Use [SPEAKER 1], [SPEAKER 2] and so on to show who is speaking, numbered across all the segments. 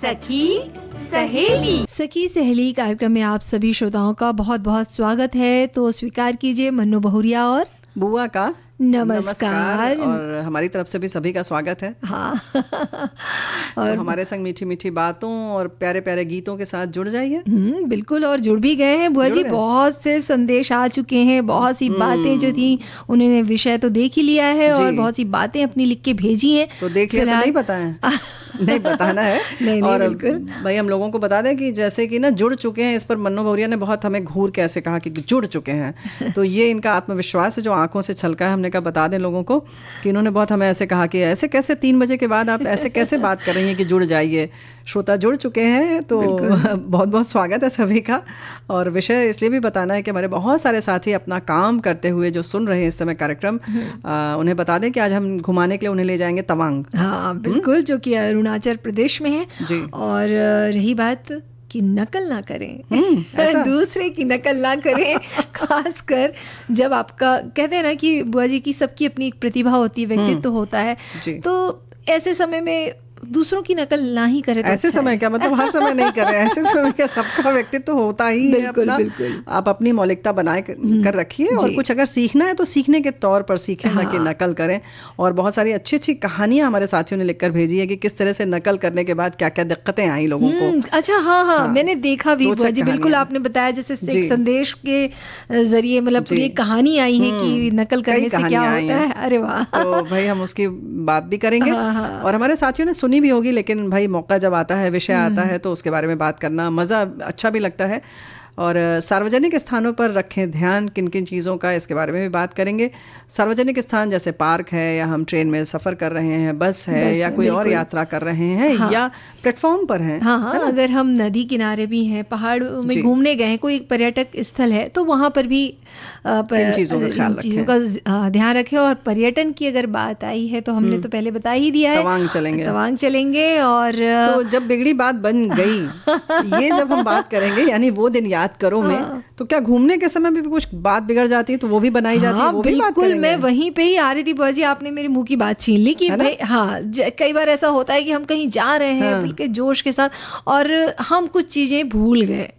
[SPEAKER 1] सखी सहेली कार्यक्रम में आप सभी श्रोताओं का बहुत बहुत स्वागत है। तो स्वीकार कीजिए मन्नू बहुरिया और
[SPEAKER 2] बुआ का
[SPEAKER 1] नमस्कार।
[SPEAKER 2] और हमारी तरफ से भी सभी का स्वागत है।
[SPEAKER 1] हाँ
[SPEAKER 2] और तो हमारे संग मीठी मीठी बातों और प्यारे प्यारे गीतों के साथ जुड़ जाइए।
[SPEAKER 1] बिल्कुल, और जुड़ भी गए हैं बुआ जी। बहुत से संदेश आ चुके हैं, बहुत सी बातें जो थी उन्होंने विषय तो देख ही लिया है और बहुत सी बातें अपनी लिख के भेजी हैं।
[SPEAKER 2] तो देख लिया तो नहीं बताएं नहीं बताना है। नहीं, और भाई हम लोगों को बता दें कि जैसे कि ना जुड़ चुके हैं, इस पर मन्नू बहुरिया ने बहुत हमें घूर के ऐसे कहा कि जुड़ चुके हैं। तो ये इनका आत्मविश्वास है जो आंखों से छलका है। हमने कहा बता दें लोगों को कि इन्होंने बहुत हमें ऐसे कहा कि ऐसे कैसे 3 बजे के बाद आप ऐसे कैसे बात कर रही हैं कि जुड़ जाइए। श्रोता जुड़ चुके हैं तो बहुत बहुत स्वागत है सभी का। और विषय इसलिए भी बताना है कि हमारे बहुत सारे साथी अपना काम करते हुए जो सुन रहे हैं इस समय कार्यक्रम, उन्हें बता दें कि आज हम घुमाने के लिए उन्हें ले जाएंगे तवांग।
[SPEAKER 1] हाँ बिल्कुल, जो कि अरुणाचल प्रदेश में है जी। और रही बात कि नकल ना करें, दूसरे की नकल ना करें। खासकर जब आपका कहते हैं ना कि बुआ जी की सबकी अपनी एक प्रतिभा होती है, व्यक्तित्व होता है, तो ऐसे समय में दूसरों की नकल ना ही करे। तो
[SPEAKER 2] ऐसे
[SPEAKER 1] अच्छा
[SPEAKER 2] समय क्या मतलब हर समय नहीं कर रहे हैं, ऐसे समय क्या सबका व्यक्तित्व तो होता ही है अपना। आप अपनी मौलिकता बनाए कर रखिए और कुछ अगर सीखना है तो सीखने के तौर पर सीखें, ना कि नकल करें। और बहुत सारी अच्छी अच्छी कहानियां हमारे साथियों ने लिखकर भेजी है कि किस तरह से नकल करने के बाद क्या क्या दिक्कतें आई लोगों को।
[SPEAKER 1] अच्छा हाँ, मैंने देखा भी बुआ जी, बिल्कुल आपने बताया जैसे एक संदेश के जरिए मतलब पूरी कहानी आई है कि नकल करने से क्या होता है। अरे वाह,
[SPEAKER 2] तो भाई हम उसकी बात भी करेंगे। और हमारे साथियों ने सुनी भी होगी, लेकिन भाई मौका जब आता है, विषय आता है, तो उसके बारे में बात करना मज़ा अच्छा भी लगता है। और सार्वजनिक स्थानों पर रखें ध्यान किन किन चीज़ों का, इसके बारे में भी बात करेंगे। सार्वजनिक स्थान जैसे पार्क है, या हम ट्रेन में सफ़र कर रहे हैं, बस है, या कोई और यात्रा कर रहे हैं, या प्लेटफॉर्म पर हैं।
[SPEAKER 1] हाँ, अगर हम नदी किनारे भी हैं, पहाड़ में घूमने गए हैं, कोई एक पर्यटक स्थल है, तो वहाँ पर भी
[SPEAKER 2] इन चीज़ों का ख्याल
[SPEAKER 1] रखें, ध्यान रखें। और पर्यटन की अगर बात आई है तो हमने तो पहले बता ही दिया है, तवांग चलेंगे। और
[SPEAKER 2] तो जब बिगड़ी बात बन गई, ये जब हम बात करेंगे यानी वो दिन याद करो में, तो क्या घूमने के समय भी कुछ बात बिगड़ जाती है तो वो भी बनाई जाती है, वो भी बात करेंगे।
[SPEAKER 1] मैं वहीं पे ही आ रही थी बुआ जी, आपने मेरे मुंह की बात छीन ली कि भाई हाँ, कई बार ऐसा होता है कि हम कहीं जा रहे हैं बिल्कुल जोश के साथ और हम कुछ चीजें भूल गए।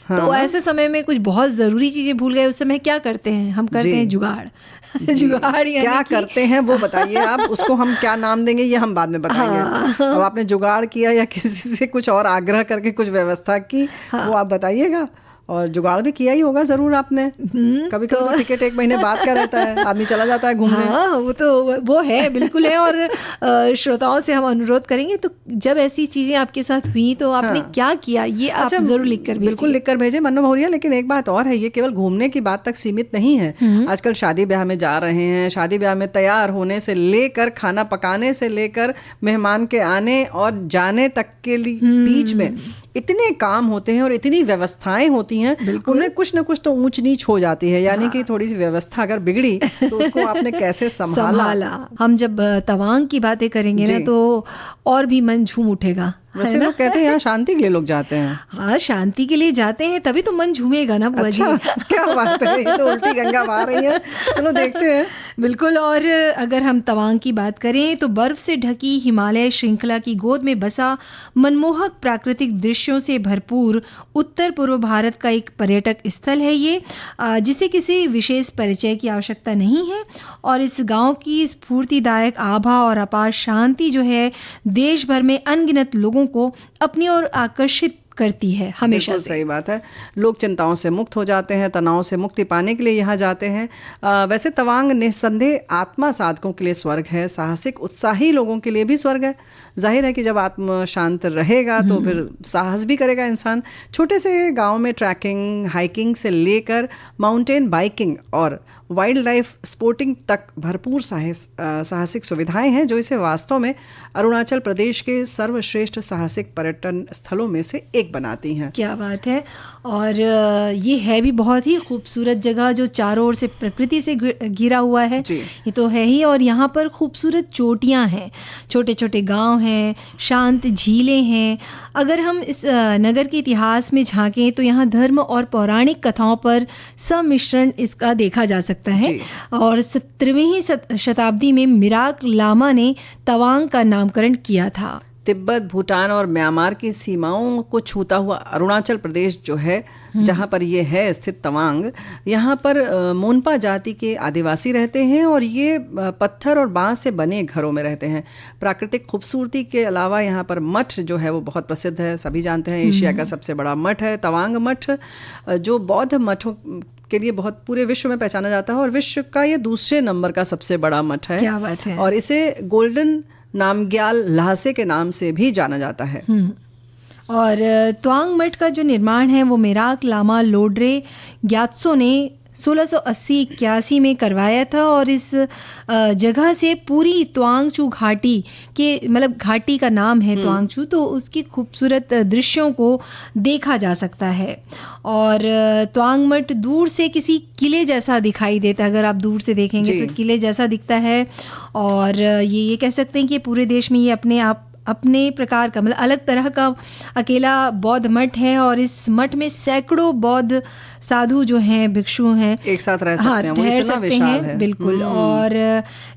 [SPEAKER 1] तो ऐसे समय में कुछ बहुत जरूरी चीजें भूल गए, उस समय क्या करते हैं हम? करते हैं जुगाड़। जुगाड़
[SPEAKER 2] क्या करते हैं वो बताइए आप। उसको हम क्या नाम देंगे ये हम बाद में बताएंगे। अब आपने जुगाड़ किया या किसी से कुछ और आग्रह करके कुछ व्यवस्था की, वो आप बताइएगा। और जुगाड़ भी किया ही होगा जरूर आपने। कभी कभी तो टिकट 1 महीने बाद का रहता है, आदमी चला जाता है घूमने।
[SPEAKER 1] हाँ, वो है, बिल्कुल है। और श्रोताओं से हम अनुरोध करेंगे तो जब ऐसी चीजें आपके साथ हुई तो आपने क्या किया, ये आप जरूर लिख कर भेजिए।
[SPEAKER 2] बिल्कुल लिख कर भेजे मन्नू बहुरिया। लेकिन एक बात और है, ये केवल घूमने की बात तक सीमित नहीं है। आजकल शादी ब्याह में जा रहे हैं, शादी ब्याह में तैयार होने से लेकर खाना पकाने से लेकर मेहमान के आने और जाने तक के बीच में इतने काम होते हैं और इतनी व्यवस्थाएं होती हैं, उनमें कुछ ना कुछ तो ऊंच नीच हो जाती है। यानी कि थोड़ी सी व्यवस्था अगर बिगड़ी तो उसको आपने कैसे संभाला।
[SPEAKER 1] हम जब तवांग की बातें करेंगे ना तो और भी मन झूम उठेगा।
[SPEAKER 2] वैसे लोग कहते हैं यहाँ शांति के लिए लोग जाते हैं।
[SPEAKER 1] हाँ, शांति के लिए जाते हैं, तभी तो मन झूमेगा ना बुआ जी।
[SPEAKER 2] क्या बात है, ये तो उल्टी गंगा बहा रही है। चलो देखते हैं।
[SPEAKER 1] बिल्कुल। और अगर हम तवांग की बात करें तो बर्फ से ढकी हिमालय श्रृंखला की गोद में बसा मनमोहक प्राकृतिक दृश्यों से भरपूर उत्तर पूर्व भारत का एक पर्यटक स्थल है ये, जिसे किसी विशेष परिचय की आवश्यकता नहीं है। और इस गांव की स्फूर्तिदायक आभा और अपार शांति जो है देश भर में अनगिनत लोगों को अपनी ओर आकर्षित करती है हमेशा से।
[SPEAKER 2] सही बात है। लोग चिंताओं से मुक्त हो जाते हैं, तनाव से मुक्ति पाने के लिए यहाँ जाते हैं। वैसे तवांग निस्संदेह आत्मा साधकों के लिए स्वर्ग है, साहसिक उत्साही लोगों के लिए भी स्वर्ग है। जाहिर है कि जब आत्मा शांत रहेगा तो फिर साहस भी करेगा इंसान। छोटे से गांव में ट्रैकिंग, हाइकिंग से लेकर माउंटेन बाइकिंग और वाइल्ड लाइफ स्पोर्टिंग तक भरपूर साहसिक सुविधाएं हैं, जो इसे वास्तव में अरुणाचल प्रदेश के सर्वश्रेष्ठ साहसिक पर्यटन स्थलों में से एक बनाती हैं।
[SPEAKER 1] क्या बात है। और ये है भी बहुत ही खूबसूरत जगह जो चारों ओर से प्रकृति से घिरा हुआ है। ये तो है ही। और यहाँ पर खूबसूरत चोटियाँ हैं, छोटे छोटे गांव हैं, शांत झीलें हैं। अगर हम इस नगर के इतिहास में झांकें तो यहाँ धर्म और पौराणिक कथाओं पर सम्मिश्रण इसका देखा जा सकता है। और 17वीं शताब्दी में मिराक लामा ने तवांग का नामकरण किया था।
[SPEAKER 2] तिब्बत, भूटान और म्यांमार की सीमाओं को छूता हुआ अरुणाचल प्रदेश जो है, जहाँ पर ये है स्थित तवांग, यहाँ पर मोनपा जाति के आदिवासी रहते हैं और ये पत्थर और बांस से बने घरों में रहते हैं। प्राकृतिक खूबसूरती के अलावा यहाँ पर मठ जो है वो बहुत प्रसिद्ध है, सभी जानते हैं एशिया का सबसे बड़ा मठ है तवांग मठ, जो बौद्ध मठों के लिए बहुत पूरे विश्व में पहचाना जाता है और विश्व का ये दूसरे नंबर का सबसे बड़ा मठ है।
[SPEAKER 1] क्या बात है।
[SPEAKER 2] और इसे गोल्डन नामग्याल ल्हासे के नाम से भी जाना जाता है।
[SPEAKER 1] और तवांग मठ का जो निर्माण है वो मेराक लामा लोड्रे ग्यात्सो ने 1680-81 में करवाया था और इस जगह से पूरी तवांगचू घाटी के, मतलब घाटी का नाम है तवांगचू, तो उसकी खूबसूरत दृश्यों को देखा जा सकता है। और तवांग मठ दूर से किसी किले जैसा दिखाई देता है, अगर आप दूर से देखेंगे तो किले जैसा दिखता है। और ये कह सकते हैं कि पूरे देश में ये अपने प्रकार का, मतलब अलग तरह का अकेला बौद्ध मठ है और इस मठ में सैकड़ों बौद्ध साधु जो हैं, भिक्षु हैं,
[SPEAKER 2] एक साथ रह सकते हैं, वो इतना विशाल है।
[SPEAKER 1] बिल्कुल। और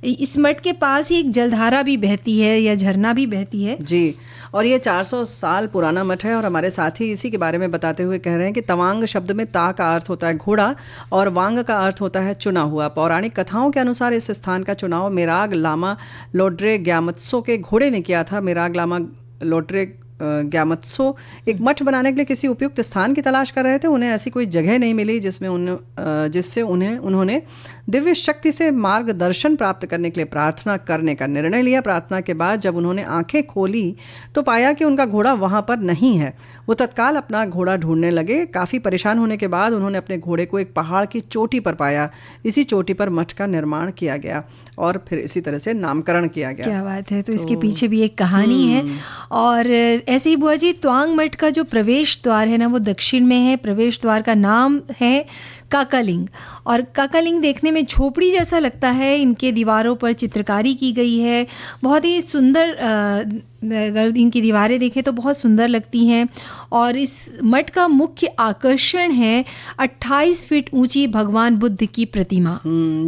[SPEAKER 1] इस मठ के पास ही एक जलधारा भी बहती है या झरना भी बहती है
[SPEAKER 2] जी। और ये 400 साल पुराना मठ है और हमारे साथी इसी के बारे में बताते हुए कह रहे हैं कि तवांग शब्द में ता का अर्थ होता है घोड़ा और वांग का अर्थ होता है चुना हुआ। पौराणिक कथाओं के अनुसार इस स्थान का चुनाव मेराग लामा लोड्रे ग्यामत्सो के घोड़े ने किया था। मेराग लामा लोड्रे ग्यामत्सो एक मठ बनाने के लिए किसी उपयुक्त स्थान की तलाश कर रहे थे। उन्हें ऐसी कोई जगह नहीं मिली जिससे उन्होंने दिव्य शक्ति से मार्गदर्शन प्राप्त करने के लिए प्रार्थना करने का निर्णय लिया। प्रार्थना के बाद जब उन्होंने आंखें खोली तो पाया कि उनका घोड़ा वहां पर नहीं है। वो तत्काल अपना घोड़ा ढूंढने लगे। काफ़ी परेशान होने के बाद उन्होंने अपने घोड़े को एक पहाड़ की चोटी पर पाया। इसी चोटी पर मठ का निर्माण किया गया और फिर इसी तरह से नामकरण किया गया।
[SPEAKER 1] क्या बात है। तो इसके पीछे भी एक कहानी है। और ऐसे ही बुआ जी, तवांग मठ का जो प्रवेश द्वार है ना, वो दक्षिण में है। प्रवेश द्वार का नाम है काकालिंग। और काकालिंग देखने में झोपड़ी जैसा लगता है। इनके दीवारों पर चित्रकारी की गई है, बहुत ही सुंदर। अगर इनकी दीवारें देखें तो बहुत सुंदर लगती हैं। और इस मठ का मुख्य आकर्षण है 28 फीट ऊंची भगवान बुद्ध की प्रतिमा।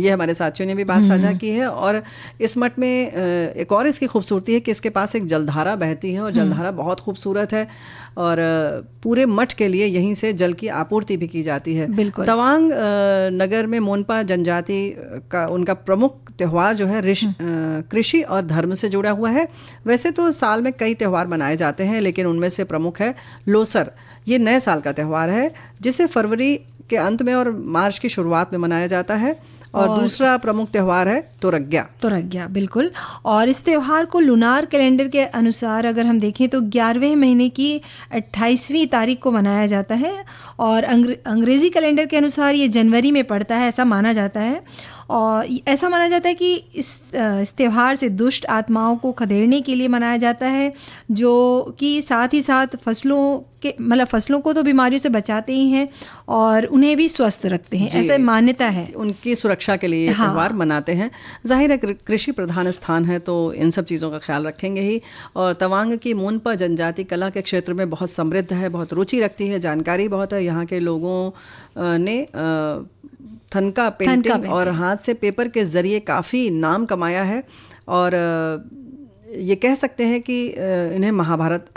[SPEAKER 2] ये हमारे साथियों ने भी बात साझा की है। और इस मठ में एक और इसकी खूबसूरती है कि इसके पास एक जलधारा बहती है और जलधारा बहुत खूबसूरत है और पूरे मठ के लिए यहीं से जल की आपूर्ति भी की जाती है। तवांग नगर में मोनपा जनजाति का उनका प्रमुख त्यौहार जो है कृषि और धर्म से जुड़ा हुआ है। वैसे तो साल में कई त्यौहार मनाए जाते हैं, लेकिन उनमें से प्रमुख है लोसर। ये नए साल का त्यौहार है जिसे फरवरी के अंत में और मार्च की शुरुआत में मनाया जाता है। और दूसरा प्रमुख त्यौहार है तोरग्या। बिल्कुल। और इस त्यौहार को लूनार कैलेंडर के अनुसार अगर हम देखें तो 11वें महीने की 28वीं तारीख को मनाया जाता है और अंग्रेज़ी कैलेंडर के अनुसार ये जनवरी में पड़ता है, ऐसा माना जाता है। और ऐसा माना जाता है कि इस त्यौहार से दुष्ट आत्माओं को खदेड़ने के लिए मनाया जाता है, जो कि साथ ही साथ फसलों को तो बीमारियों से बचाते ही हैं और उन्हें भी स्वस्थ रखते हैं, ऐसा मान्यता है। उनकी सुरक्षा के लिए त्यौहार मनाते हैं। जाहिर है कृषि प्रधान स्थान है तो इन सब चीज़ों का ख्याल रखेंगे ही। और तवांग की मोनपा जनजाति कला के क्षेत्र में बहुत समृद्ध है, बहुत रुचि रखती है, जानकारी बहुत है। यहाँ के लोगों ने थनका पेंटिंग और हाथ से पेपर के जरिए काफ़ी नाम कमाया है। और ये कह सकते हैं कि इन्हें महारत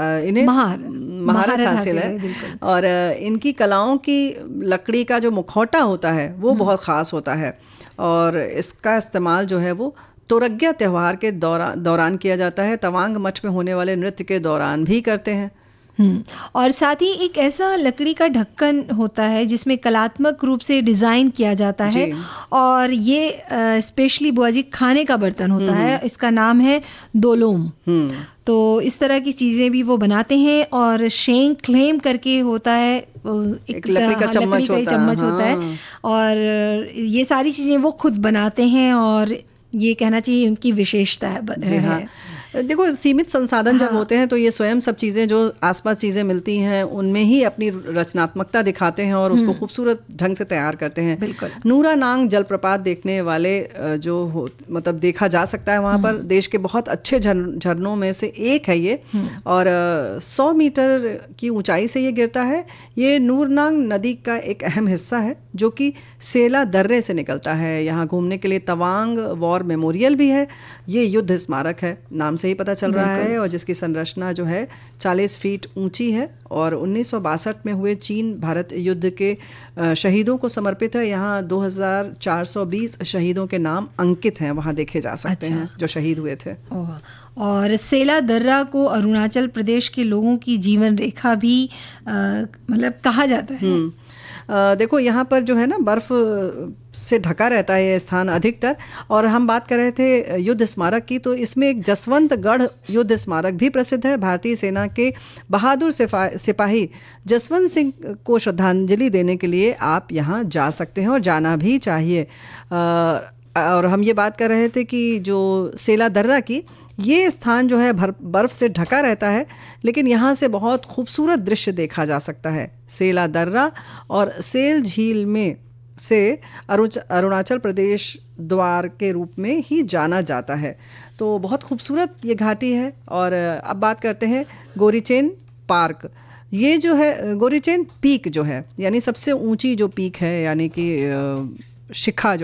[SPEAKER 2] हासिल है। और इनकी कलाओं की लकड़ी का जो मुखौटा होता है वो बहुत ख़ास होता है और इसका इस्तेमाल जो है वो तोरग्या त्यौहार के दौरान किया जाता है। तवांग मठ में होने वाले नृत्य के दौरान भी करते हैं। और साथ ही एक ऐसा लकड़ी का ढक्कन होता है जिसमें कलात्मक रूप से डिज़ाइन किया जाता है और ये स्पेशली बुआ जी खाने का बर्तन होता है। इसका नाम है दोलोम। तो इस तरह की चीज़ें भी वो बनाते हैं। और शेंग क्लेम करके होता है, एक लकड़ी का चम्मच होता है और ये सारी चीज़ें वो खुद बनाते हैं और ये कहना चाहिए उनकी विशेषता है। देखो, सीमित संसाधन जब होते हैं तो ये स्वयं सब चीज़ें जो आसपास चीज़ें मिलती हैं उनमें ही अपनी रचनात्मकता दिखाते हैं और उसको खूबसूरत ढंग से तैयार करते हैं। बिल्कुल। नूरा नांग जलप्रपात देखने वाले मतलब देखा जा सकता है वहाँ पर। देश के बहुत अच्छे झरनों में से एक है ये और 100 मीटर की ऊंचाई से ये गिरता है। ये नूरनांग नदी का एक अहम हिस्सा है जो कि सेला दर्रे से निकलता है। यहाँ घूमने के लिए तवांग वॉर मेमोरियल भी है। ये युद्ध स्मारक है नाम से ही पता चल रहा है, और जिसकी संरचना जो है 40 फीट ऊंची है और 1962 में हुए चीन भारत युद्ध के शहीदों को समर्पित है। यहाँ 2420 शहीदों के नाम अंकित हैं, वहाँ देखे जा सकते हैं जो शहीद हुए थे।
[SPEAKER 1] और सेला दर्रा को अरुणाचल प्रदेश के लोगों की जीवन रेखा भी मतलब कहा जाता है।
[SPEAKER 2] देखो यहाँ पर जो है ना बर्फ से ढका रहता है ये स्थान अधिकतर। और हम बात कर रहे थे युद्ध स्मारक की, तो इसमें एक जसवंतगढ़ युद्ध स्मारक भी प्रसिद्ध है। भारतीय सेना के बहादुर सिपाही जसवंत सिंह को श्रद्धांजलि देने के लिए आप यहाँ जा सकते हैं और जाना भी चाहिए। और हम ये बात कर रहे थे कि जो सेला दर्रा की, ये स्थान जो है बर्फ से ढका रहता है, लेकिन यहाँ से बहुत खूबसूरत दृश्य देखा जा सकता है। सेला दर्रा और सेल झील में से अरुणाचल प्रदेश द्वार के रूप में ही जाना जाता है। तो बहुत खूबसूरत ये घाटी है। और अब बात करते हैं गोरीचेन पार्क। ये जो है गोरीचेन पीक जो है, यानी सबसे ऊंची जो पीक है, यानी कि शिखर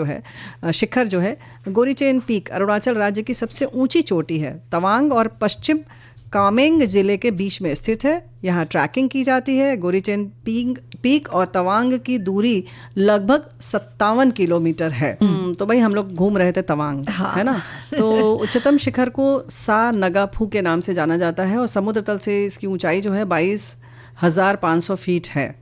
[SPEAKER 2] जो है गोरीचेन पीक अरुणाचल राज्य की सबसे ऊंची चोटी है। तवांग और पश्चिम कामेंग जिले के बीच में स्थित है। यहाँ ट्रैकिंग की जाती है। गोरीचेन पीक और तवांग की दूरी लगभग 57 किलोमीटर है। तो भाई हम लोग घूम रहे थे तवांग, है ना। तो उच्चतम शिखर को सा नगाफू के नाम से जाना जाता है और समुद्र तल से इसकी ऊंचाई जो है 22,500 फीट है।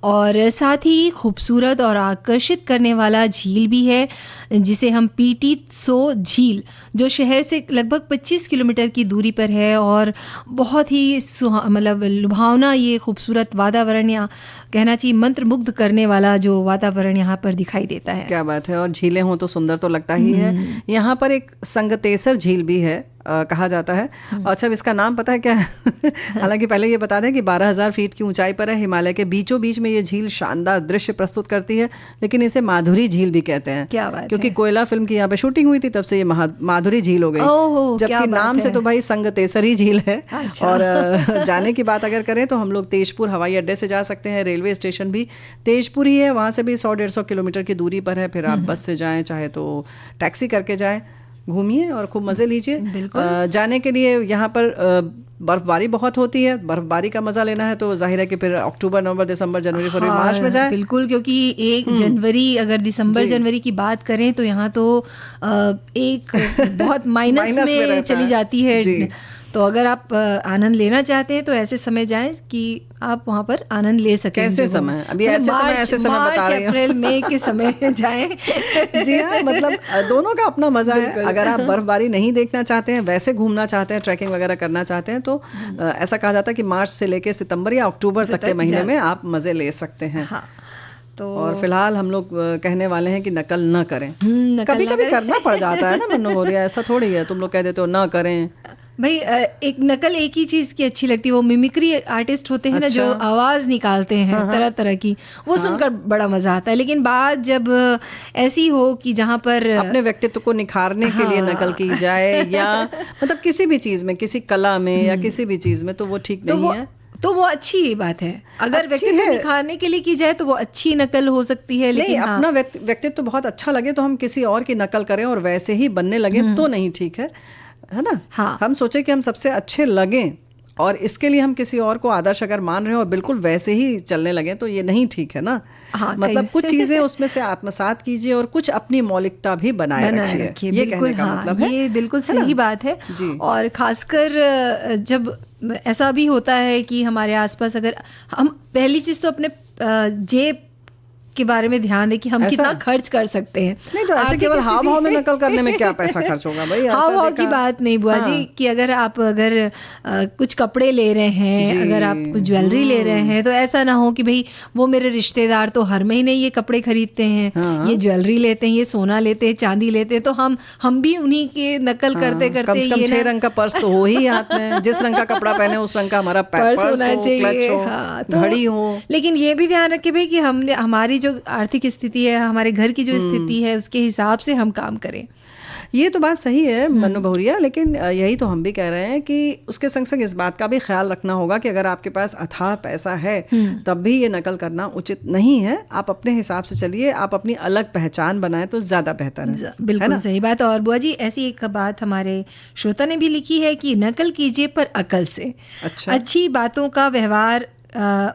[SPEAKER 1] और साथ ही खूबसूरत और आकर्षित करने वाला झील भी है, जिसे हम पीटी त्सो झील, जो शहर से लगभग 25 किलोमीटर की दूरी पर है। और बहुत ही मतलब लुभावना ये खूबसूरत वातावरण, या कहना चाहिए मंत्रमुग्ध करने वाला जो वातावरण यहाँ पर दिखाई देता है।
[SPEAKER 2] क्या बात है। और झीलें हों तो सुंदर तो लगता ही है। यहाँ पर एक संगतेसर झील भी है, कहा जाता है। अच्छा, इसका नाम पता है क्या है? हालांकि पहले ये बता दें कि 12,000 फीट की ऊंचाई पर है। हिमालय के बीचों बीच में ये झील शानदार दृश्य प्रस्तुत करती है, लेकिन इसे माधुरी झील भी कहते हैं।
[SPEAKER 1] क्या बात
[SPEAKER 2] क्योंकि कोयला फिल्म की यहाँ पे शूटिंग हुई थी, तब से ये माधुरी झील हो गई। जबकि नाम से तो भाई संगतेसर ही झील है।
[SPEAKER 1] अच्छा।
[SPEAKER 2] और जाने की बात अगर करें तो हम लोग तेजपुर हवाई अड्डे से जा सकते हैं। रेलवे स्टेशन भी तेजपुर ही है, वहाँ से भी 100-150 किलोमीटर की दूरी पर है। फिर आप बस से जाएं, चाहे तो टैक्सी करके जाएं, घूमिए और खूब मज़े लीजिए। जाने के लिए यहाँ पर बर्फबारी बहुत होती है। बर्फबारी का मजा लेना है तो जाहिर है कि फिर अक्टूबर, नवंबर, दिसंबर, जनवरी, फरवरी, मार्च में जाए।
[SPEAKER 1] बिल्कुल, क्योंकि 1 जनवरी अगर दिसंबर जनवरी की बात करें तो यहाँ तो एक बहुत माइनस में चली जाती है। तो अगर आप आनंद लेना चाहते हैं तो ऐसे समय जाएं कि आप वहाँ पर आनंद ले सकें।
[SPEAKER 2] कैसे समय? अभी ऐसे समय बता रही हूँ।
[SPEAKER 1] अप्रैल मई के समय जाएं।
[SPEAKER 2] जी हाँ, मतलब दोनों का अपना मजा है। अगर आप बर्फबारी नहीं देखना चाहते हैं, वैसे घूमना चाहते हैं, ट्रैकिंग वगैरह करना चाहते हैं, तो ऐसा कहा जाता है कि मार्च से लेकर सितंबर या अक्टूबर तक के महीने में आप मजे ले सकते हैं।
[SPEAKER 1] तो
[SPEAKER 2] और फिलहाल हम लोग कहने वाले हैं कि नकल न करें। कभी कभी करना पड़ जाता है ना मन्नू मौर्य, ऐसा थोड़ी है तुम लोग कह देते हो ना करें।
[SPEAKER 1] भाई एक नकल एक ही चीज की अच्छी लगती है, वो मिमिक्री आर्टिस्ट होते हैं ना, जो आवाज निकालते हैं तरह तरह की, वो सुनकर बड़ा मजा आता है। लेकिन बात जब ऐसी हो कि जहाँ पर
[SPEAKER 2] अपने व्यक्तित्व को निखारने के लिए नकल की जाए, या मतलब किसी भी चीज में, किसी कला में या किसी भी चीज में, तो वो ठीक नहीं है।
[SPEAKER 1] तो वो अच्छी बात है। अगर व्यक्तित्व निखारने के लिए की जाए तो वो अच्छी नकल हो सकती है। लेकिन
[SPEAKER 2] अपना व्यक्तित्व बहुत अच्छा लगे तो हम किसी और की नकल करें और वैसे ही बनने लगे तो नहीं ठीक है ना।
[SPEAKER 1] हाँ।
[SPEAKER 2] हम सोचे कि हम सबसे अच्छे लगें और इसके लिए हम किसी और को आदर्श अगर मान रहे हैं और बिल्कुल वैसे ही चलने लगे तो ये नहीं ठीक है ना।
[SPEAKER 1] हाँ,
[SPEAKER 2] मतलब कुछ चीजें उसमें से आत्मसात कीजिए और कुछ अपनी मौलिकता भी बनाए रखिए। ये कहने का मतलब है।
[SPEAKER 1] ये बिल्कुल सही बात है। और खासकर जब ऐसा भी होता है कि हमारे आसपास, अगर हम पहली चीज तो अपने जेब के बारे में ध्यान दें कि हम कितना खर्च कर सकते हैं।
[SPEAKER 2] नहीं तो ऐसे केवल हाव भाव में नकल करने में क्या पैसा खर्च होगा भाई।
[SPEAKER 1] हाव भाव की बात नहीं बुआ जी, कि अगर आप कुछ कपड़े ले रहे हैं, अगर आप कुछ ज्वेलरी ले रहे हैं, तो ऐसा ना हो कि भाई वो मेरे रिश्तेदार तो हर महीने ये कपड़े खरीदते हैं, ये ज्वेलरी लेते हैं, ये सोना लेते हैं, चांदी लेते हैं, तो हम भी उन्हीं की नकल करते करते
[SPEAKER 2] कम से कम 6 रंग का पर्स तो हो ही हाथ में। जिस रंग का कपड़ा पहने उस रंग का हमारा पर्स होना चाहिए, घड़ी हो।
[SPEAKER 1] लेकिन ये भी ध्यान रखे भाई कि हमने हमारी जो आर्थिक स्थिति है, हमारे घर की जो स्थिति है, उसके हिसाब से हम काम करें।
[SPEAKER 2] ये तो बात सही है मन्नू बहुरिया, लेकिन यही तो हम भी कह रहे हैं कि उसके संग संग इस बात का भी ख्याल रखना होगा कि अगर आपके पास अथाह पैसा है तब भी ये नकल करना उचित नहीं है। आप अपने हिसाब से चलिए, आप अपनी अलग पहचान बनाएं तो ज़्यादा बेहतर है।
[SPEAKER 1] बिल्कुल सही बात। और बुआ जी ऐसी एक बात हमारे श्रोता ने भी लिखी है कि नकल कीजिए पर अकल से। अच्छा। अच्छी बातों का व्यवहार,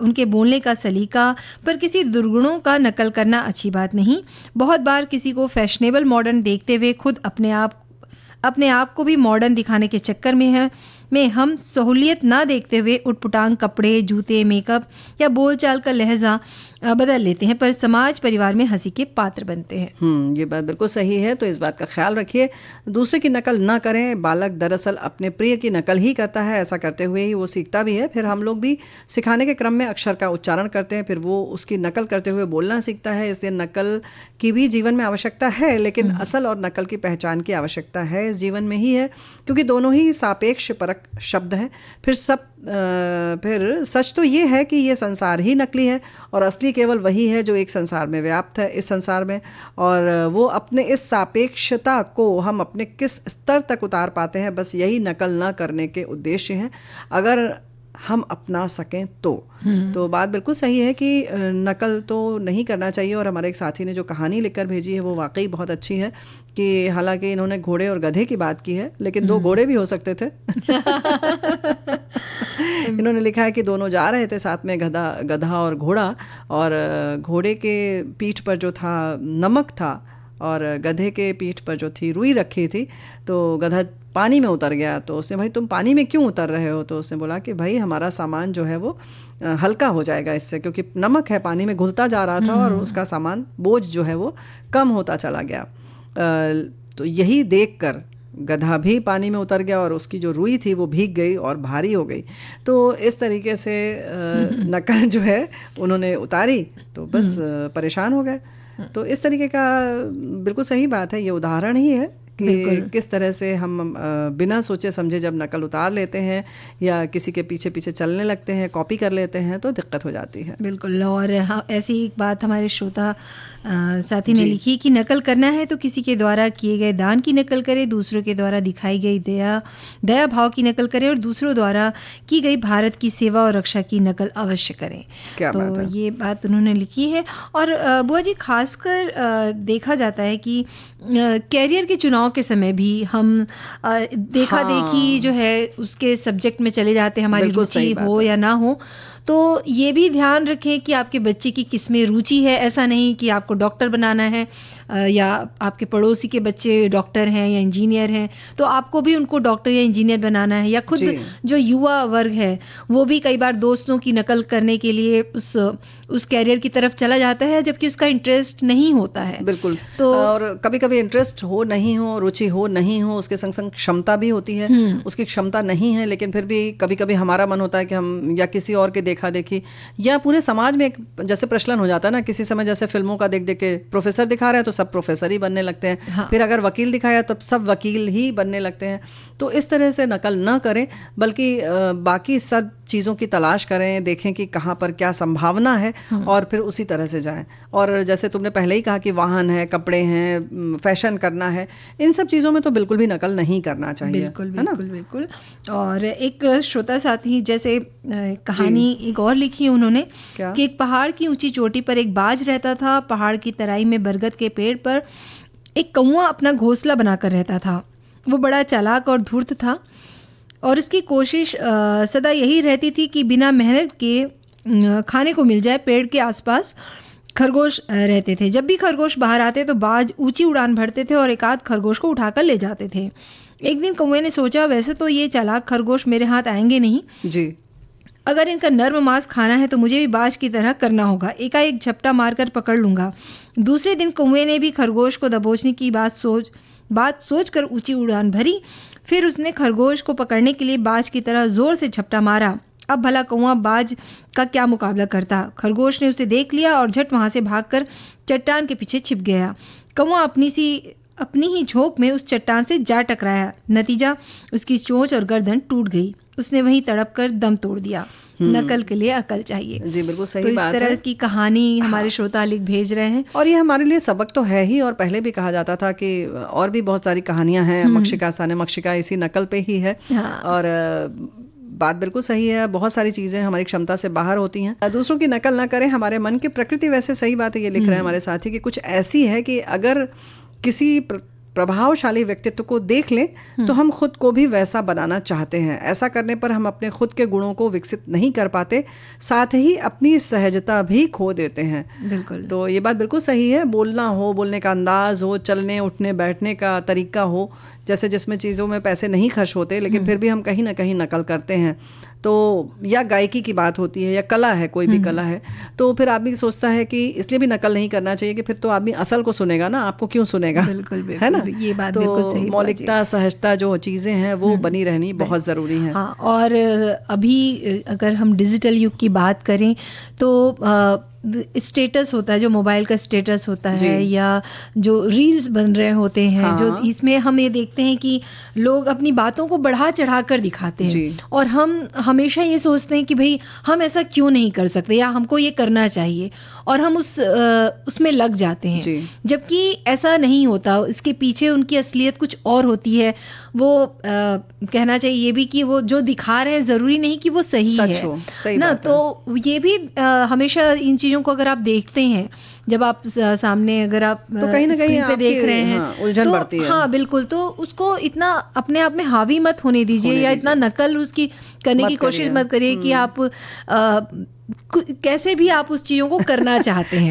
[SPEAKER 1] उनके बोलने का सलीका, पर किसी दुर्गुणों का नकल करना अच्छी बात नहीं। बहुत बार किसी को फैशनेबल मॉडर्न देखते हुए खुद अपने आप को भी मॉडर्न दिखाने के चक्कर में हम सहूलियत ना देखते हुए उटपुटांग कपड़े, जूते, मेकअप या बोलचाल का लहजा बदल लेते हैं, पर समाज परिवार में हंसी के पात्र बनते हैं।
[SPEAKER 2] ये बात बिल्कुल सही है। तो इस बात का ख्याल रखिए, दूसरे की नकल ना करें। बालक दरअसल अपने प्रिय की नकल ही करता है, ऐसा करते हुए ही वो सीखता भी है। फिर हम लोग भी सिखाने के क्रम में अक्षर का उच्चारण करते हैं, फिर वो उसकी नकल करते हुए बोलना सीखता है। इसलिए नकल की भी जीवन में आवश्यकता है, लेकिन असल और नकल की पहचान की आवश्यकता है इस जीवन में ही है, क्योंकि दोनों ही सापेक्ष परक शब्द हैं। फिर सच तो ये है कि ये संसार ही नकली है और असली केवल वही है जो एक संसार में व्याप्त है, इस संसार में। और वो अपने इस सापेक्षता को हम अपने किस स्तर तक उतार पाते हैं, बस यही नकल न करने के उद्देश्य हैं, अगर हम अपना सकें तो बात बिल्कुल सही है कि नकल तो नहीं करना चाहिए। और हमारे एक साथी ने जो कहानी लिखकर भेजी है वो वाकई बहुत अच्छी है, कि हालांकि इन्होंने घोड़े और गधे की बात की है, लेकिन दो घोड़े भी हो सकते थे। इन्होंने लिखा है कि दोनों जा रहे थे साथ में, गधा और घोड़ा, और घोड़े के पीठ पर जो था नमक था और गधे के पीठ पर जो थी रुई रखी थी। तो गधा पानी में उतर गया, तो उसने, भाई तुम पानी में क्यों उतर रहे हो? तो उसने बोला कि भाई हमारा सामान जो है वो हल्का हो जाएगा इससे, क्योंकि नमक है, पानी में घुलता जा रहा था और उसका सामान, बोझ जो है वो कम होता चला गया। तो यही देखकर गधा भी पानी में उतर गया और उसकी जो रुई थी वो भीग गई और भारी हो गई। तो इस तरीके से नकल जो है उन्होंने उतारी तो बस परेशान हो गए। तो इस तरीके का बिल्कुल सही बात है, ये उदाहरण ही है कि किस तरह से हम बिना सोचे समझे जब नकल उतार लेते हैं या किसी के पीछे पीछे चलने लगते हैं, कॉपी कर लेते हैं, तो दिक्कत हो जाती है।
[SPEAKER 1] बिल्कुल। और हाँ, ऐसी एक बात हमारे श्रोता साथी ने लिखी कि नकल करना है तो किसी के द्वारा किए गए दान की नकल करे, दूसरों के द्वारा दिखाई गई दया भाव की नकल करे और दूसरों द्वारा की गई भारत की सेवा और रक्षा की नकल अवश्य करें। तो ये बात उन्होंने लिखी है। और बुआ जी, खासकर देखा जाता है कि कैरियर के चुनाव के समय भी हम देखा देखी जो है उसके सब्जेक्ट में चले जाते हैं, हमारी रुचि हो या ना हो। तो ये भी ध्यान रखें कि आपके बच्चे की किस में रुचि है। ऐसा नहीं कि आपको डॉक्टर बनाना है या आपके पड़ोसी के बच्चे डॉक्टर हैं या इंजीनियर हैं तो आपको भी उनको डॉक्टर या इंजीनियर बनाना है, या खुद जो युवा वर्ग है वो भी कई बार दोस्तों की नकल करने के लिए उस कैरियर की तरफ चला जाता है जबकि उसका इंटरेस्ट नहीं होता है।
[SPEAKER 2] बिल्कुल। तो और कभी कभी इंटरेस्ट हो नहीं हो, रुचि हो नहीं हो, उसके संग संग क्षमता भी होती है, उसकी क्षमता नहीं है, लेकिन फिर भी कभी कभी हमारा मन होता है कि हम या किसी और के देखा देखी या पूरे समाज में एक जैसे प्रचलन हो जाता है ना, किसी समय जैसे फिल्मों का देख देख के प्रोफेसर दिखा रहा है तो सब प्रोफेसर ही बनने लगते हैं। हाँ। फिर अगर वकील दिखाया तो सब वकील ही बनने लगते हैं। तो इस तरह से नकल न करें, बल्कि बाकी सब चीज़ों की तलाश करें, देखें कि कहाँ पर क्या संभावना है और फिर उसी तरह से जाएं। और जैसे तुमने पहले ही कहा कि वाहन है, कपड़े हैं, फैशन करना है, इन सब चीज़ों में तो बिल्कुल भी नकल नहीं करना चाहिए।
[SPEAKER 1] बिल्कुल बिल्कुल बिल्कुल। और एक श्रोता साथी जैसे कहानी एक और लिखी है उन्होंने कि एक पहाड़ की ऊंची चोटी पर एक बाज रहता था। पहाड़ की तराई में बरगद के पेड़ पर एक कौवा अपना घोंसला बनाकर रहता था। वो बड़ा चालाक और धूर्त था और उसकी कोशिश सदा यही रहती थी कि बिना मेहनत के खाने को मिल जाए। पेड़ के आसपास खरगोश रहते थे। जब भी खरगोश बाहर आते तो बाज ऊंची उड़ान भरते थे और एक आध खरगोश को उठाकर ले जाते थे। एक दिन कौवे ने सोचा, वैसे तो ये चालाक खरगोश मेरे हाथ आएंगे नहीं जी, अगर इनका नर्म मांस खाना है तो मुझे भी बाज की तरह करना होगा। एकाएक झपटा मारकर पकड़ लूँगा। दूसरे दिन कौवे ने भी खरगोश को दबोचने की बात सोचकर ऊंची उड़ान भरी। फिर उसने खरगोश को पकड़ने के लिए बाज की तरह जोर से झपटा मारा। अब भला कौवा बाज का क्या मुकाबला करता। खरगोश ने उसे देख लिया और झट वहाँ से भागकर चट्टान के पीछे छिप गया। कौवा अपनी ही झोंक में उस चट्टान से जा टकराया। नतीजा, उसकी चोंच और गर्दन टूट गई। उसने वहीं तड़प कर दम तोड़ दिया। नकल के लिए अकल चाहिए।
[SPEAKER 2] जी बिल्कुल सही
[SPEAKER 1] तो
[SPEAKER 2] बात है।
[SPEAKER 1] इस तरह की कहानी हमारे श्रोता लिख भेज रहे हैं,
[SPEAKER 2] और ये हमारे लिए सबक तो है ही, और पहले भी कहा जाता था कि और भी बहुत सारी कहानियां हैं। मक्षिका स्थाने मक्षिका इसी नकल पे ही है। और बात बिल्कुल सही है, बहुत सारी चीज़ें हमारी क्षमता से बाहर होती हैं। दूसरों की नकल ना करें, हमारे मन की प्रकृति वैसे सही बात है, ये लिख रहे हैं हमारे साथी कि कुछ ऐसी है कि अगर किसी प्रभावशाली व्यक्तित्व को देख लें तो हम खुद को भी वैसा बनाना चाहते हैं। ऐसा करने पर हम अपने खुद के गुणों को विकसित नहीं कर पाते, साथ ही अपनी सहजता भी खो देते हैं।
[SPEAKER 1] बिल्कुल।
[SPEAKER 2] तो ये बात बिल्कुल सही है। बोलना हो, बोलने का अंदाज हो, चलने उठने बैठने का तरीका हो, जैसे जिसमें चीज़ों में पैसे नहीं खर्च होते लेकिन फिर भी हम कहीं ना कहीं नकल करते हैं। तो या गायकी की बात होती है या कला है, कोई भी कला है, तो फिर आदमी सोचता है कि इसलिए भी नकल नहीं करना चाहिए कि फिर तो आदमी असल को सुनेगा ना, आपको क्यों सुनेगा।
[SPEAKER 1] बिल्कुल, बिल्कुल,
[SPEAKER 2] है ना,
[SPEAKER 1] ये बात
[SPEAKER 2] तो
[SPEAKER 1] बिल्कुल सही।
[SPEAKER 2] मौलिकता, सहजता जो चीज़ें हैं वो बनी रहनी बहुत ज़रूरी है।
[SPEAKER 1] हाँ, और अभी अगर हम डिजिटल युग की बात करें तो स्टेटस होता है, जो मोबाइल का स्टेटस होता है या जो रील्स बन रहे होते हैं, हाँ। जो इसमें हम ये देखते हैं कि लोग अपनी बातों को बढ़ा चढ़ा कर दिखाते हैं और हम हमेशा ये सोचते हैं कि भाई हम ऐसा क्यों नहीं कर सकते या हमको ये करना चाहिए, और हम उसमें लग जाते हैं, जबकि ऐसा नहीं होता। इसके पीछे उनकी असलियत कुछ और होती है। वो कहना चाहिए ये भी कि वो जो दिखा रहे हैं ज़रूरी नहीं कि वो सही है ना। तो ये भी हमेशा इन चीज़ों को अगर आप देखते हैं, जब आप सामने अगर आप
[SPEAKER 2] तो कहीं ना कहीं
[SPEAKER 1] पे देख रहे हैं,
[SPEAKER 2] उलझन बढ़ती है।
[SPEAKER 1] हाँ बिल्कुल। तो उसको इतना अपने आप में हावी मत होने दीजिए या इतना नकल उसकी करने की कोशिश मत करिए कि आप कैसे भी आप उस चीज़ों को करना चाहते हैं।